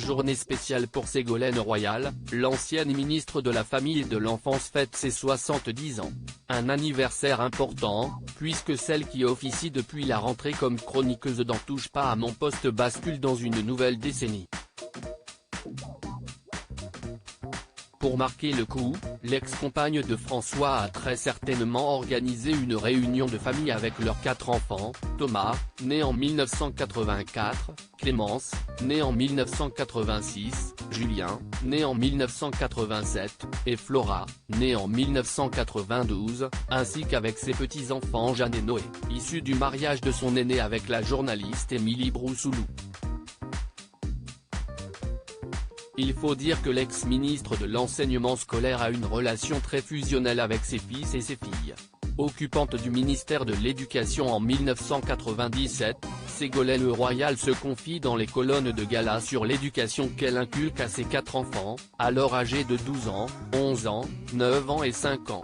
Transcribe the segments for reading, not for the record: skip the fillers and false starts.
journée spéciale pour Ségolène Royal, l'ancienne ministre de la Famille et de l'Enfance fête ses 70 ans. Un anniversaire important, puisque celle qui officie depuis la rentrée comme chroniqueuse d'En touche pas à mon poste bascule dans une nouvelle décennie. Pour marquer le coup, l'ex-compagne de François a très certainement organisé une réunion de famille avec leurs 4 enfants, Thomas, né en 1984, Clémence, né en 1986, Julien, né en 1987, et Flora, née en 1992, ainsi qu'avec ses petits-enfants Jeanne et Noé, issus du mariage de son aîné avec la journaliste Émilie Broussoulou. Il faut dire que l'ex-ministre de l'enseignement scolaire a une relation très fusionnelle avec ses fils et ses filles. Occupante du ministère de l'Éducation en 1997, Ségolène Royal se confie dans les colonnes de gala sur l'éducation qu'elle inculque à ses 4 enfants, alors âgés de 12 ans, 11 ans, 9 ans et 5 ans.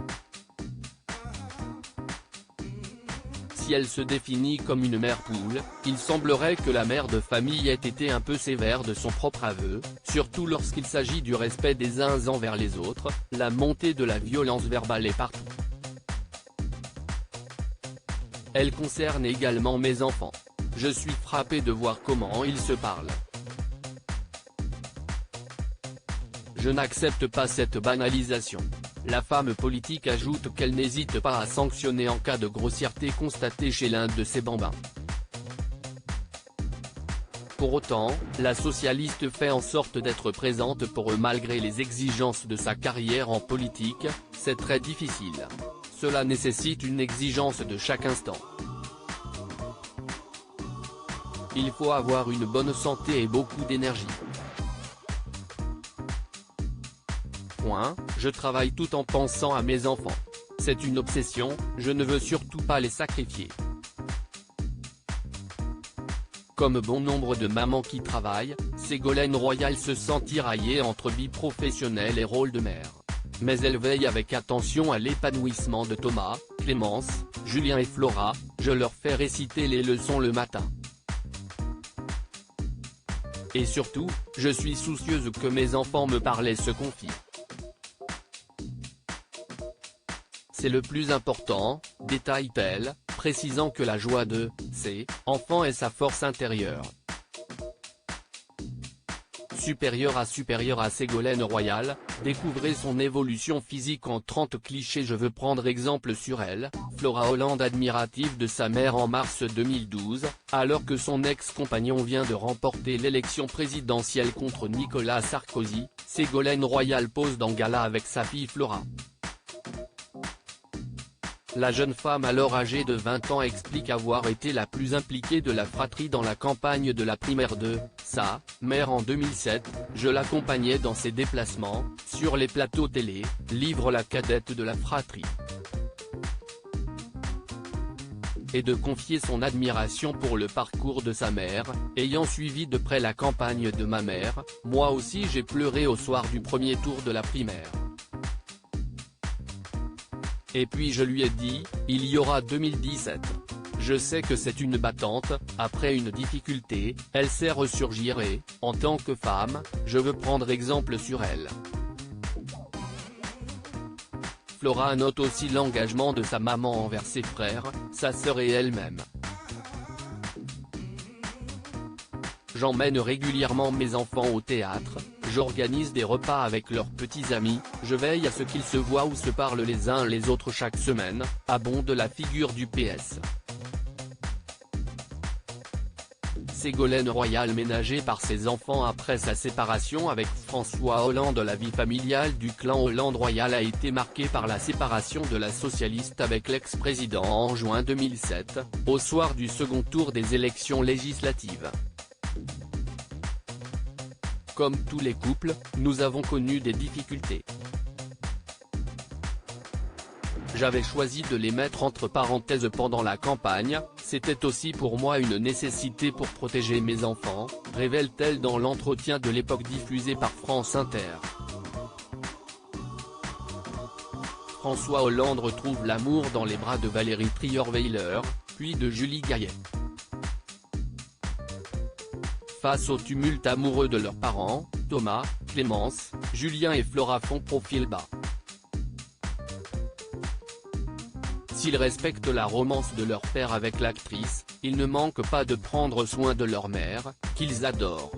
Si elle se définit comme une mère poule, il semblerait que la mère de famille ait été un peu sévère de son propre aveu, surtout lorsqu'il s'agit du respect des uns envers les autres. La montée de la violence verbale est partout. Elle concerne également mes enfants. Je suis frappé de voir comment ils se parlent. Je n'accepte pas cette banalisation. La femme politique ajoute qu'elle n'hésite pas à sanctionner en cas de grossièreté constatée chez l'un de ses bambins. Pour autant, la socialiste fait en sorte d'être présente pour eux malgré les exigences de sa carrière en politique. C'est très difficile. Cela nécessite une exigence de chaque instant. Il faut avoir une bonne santé et beaucoup d'énergie. Je travaille tout en pensant à mes enfants. C'est une obsession, je ne veux surtout pas les sacrifier. Comme bon nombre de mamans qui travaillent, Ségolène Royal se sent tiraillée entre vie professionnelle et rôle de mère. Mais elle veille avec attention à l'épanouissement de Thomas, Clémence, Julien et Flora. Je leur fais réciter les leçons le matin. Et surtout, je suis soucieuse que mes enfants me parlent et se confient. C'est le plus important, détaille-t-elle, précisant que la joie de ses enfants est sa force intérieure. Supérieure à Ségolène Royal, découvrez son évolution physique en 30 clichés. Je veux prendre exemple sur elle. Flora Hollande admirative de sa mère en mars 2012, alors que son ex-compagnon vient de remporter l'élection présidentielle contre Nicolas Sarkozy, Ségolène Royal pose dans gala avec sa fille Flora. La jeune femme alors âgée de 20 ans explique avoir été la plus impliquée de la fratrie dans la campagne de la primaire de sa mère en 2007, je l'accompagnais dans ses déplacements, sur les plateaux télé, livre la cadette de la fratrie. Et de confier son admiration pour le parcours de sa mère, ayant suivi de près la campagne de ma mère, moi aussi j'ai pleuré au soir du premier tour de la primaire. Et puis je lui ai dit, il y aura 2017. Je sais que c'est une battante, après une difficulté, elle sait ressurgir et, en tant que femme, je veux prendre exemple sur elle. Flora note aussi l'engagement de sa maman envers ses frères, sa sœur et elle-même. J'emmène régulièrement mes enfants au théâtre, j'organise des repas avec leurs petits amis, je veille à ce qu'ils se voient ou se parlent les uns les autres chaque semaine, abonde la figure du PS. Ségolène Royal ménagée par ses enfants après sa séparation avec François Hollande. La vie familiale du clan Hollande-Royal a été marquée par la séparation de la socialiste avec l'ex-président en juin 2007, au soir du second tour des élections législatives. Comme tous les couples, nous avons connu des difficultés. J'avais choisi de les mettre entre parenthèses pendant la campagne, c'était aussi pour moi une nécessité pour protéger mes enfants, révèle-t-elle dans l'entretien de l'époque diffusé par France Inter. François Hollande retrouve l'amour dans les bras de Valérie Trierweiler, puis de Julie Gaillet. Face au tumulte amoureux de leurs parents, Thomas, Clémence, Julien et Flora font profil bas. S'ils respectent la romance de leur père avec l'actrice, ils ne manquent pas de prendre soin de leur mère, qu'ils adorent.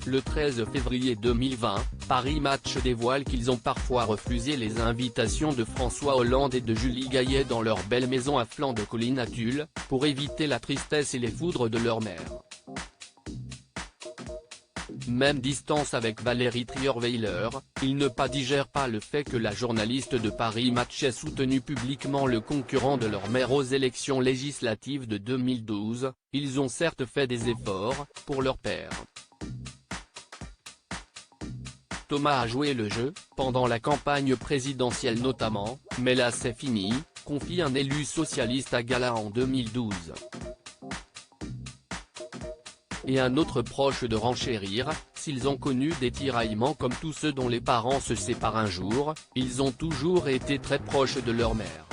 Le 13 février 2020, Paris Match dévoile qu'ils ont parfois refusé les invitations de François Hollande et de Julie Gaillet dans leur belle maison à flanc de colline à Tulle, pour éviter la tristesse et les foudres de leur mère. Même distance avec Valérie Trierweiler, ils ne digèrent pas le fait que la journaliste de Paris Match ait soutenu publiquement le concurrent de leur mère aux élections législatives de 2012, ils ont certes fait des efforts, pour leur père. Thomas a joué le jeu, pendant la campagne présidentielle notamment, mais là c'est fini, confie un élu socialiste à Gala en 2012. Et un autre proche de renchérir, s'ils ont connu des tiraillements comme tous ceux dont les parents se séparent un jour, ils ont toujours été très proches de leur mère.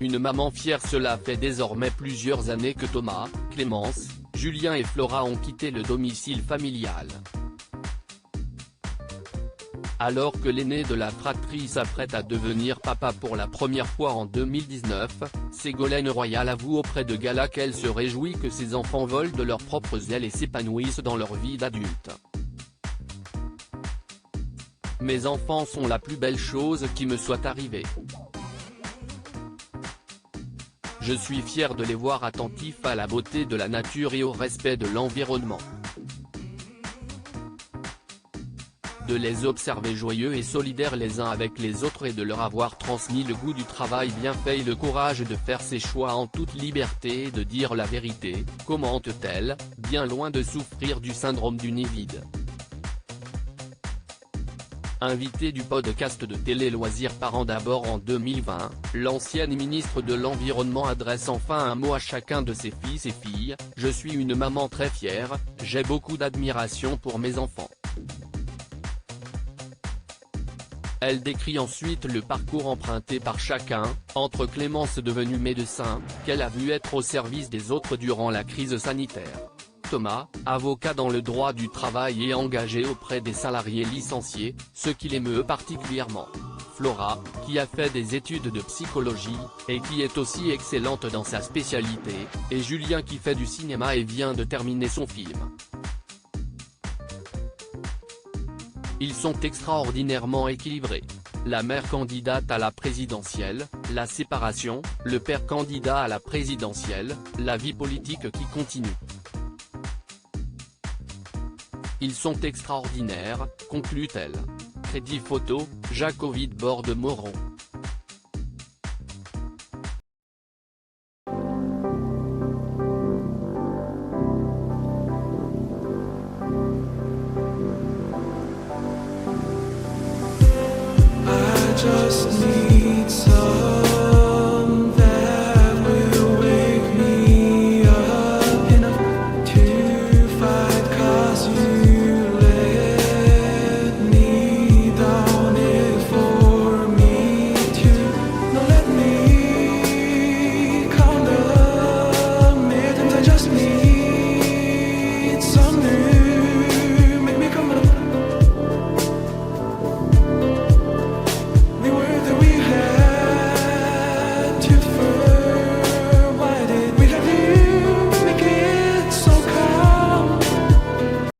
Une maman fière. Cela fait désormais plusieurs années que Thomas, Clémence, Julien et Flora ont quitté le domicile familial. Alors que l'aîné de la fratrie s'apprête à devenir papa pour la première fois en 2019, Ségolène Royal avoue auprès de Gala qu'elle se réjouit que ses enfants volent de leurs propres ailes et s'épanouissent dans leur vie d'adulte. Mes enfants sont la plus belle chose qui me soit arrivée. Je suis fier de les voir attentifs à la beauté de la nature et au respect de l'environnement. De les observer joyeux et solidaires les uns avec les autres et de leur avoir transmis le goût du travail bien fait et le courage de faire ses choix en toute liberté et de dire la vérité, commente-t-elle, bien loin de souffrir du syndrome du nid vide. Invitée du podcast de Télé Loisirs Parents d'abord en 2020, l'ancienne ministre de l'Environnement adresse enfin un mot à chacun de ses fils et filles, « Je suis une maman très fière, j'ai beaucoup d'admiration pour mes enfants ». Elle décrit ensuite le parcours emprunté par chacun, entre Clémence devenue médecin, qu'elle a vu être au service des autres durant la crise sanitaire. Thomas, avocat dans le droit du travail et engagé auprès des salariés licenciés, ce qui l'émeut particulièrement. Flora, qui a fait des études de psychologie, et qui est aussi excellente dans sa spécialité, et Julien qui fait du cinéma et vient de terminer son film. Ils sont extraordinairement équilibrés. La mère candidate à la présidentielle, la séparation, le père candidat à la présidentielle, la vie politique qui continue. Ils sont extraordinaires, conclut-elle. Crédit photo, Jacques-Ovid Borde-Moron. Just need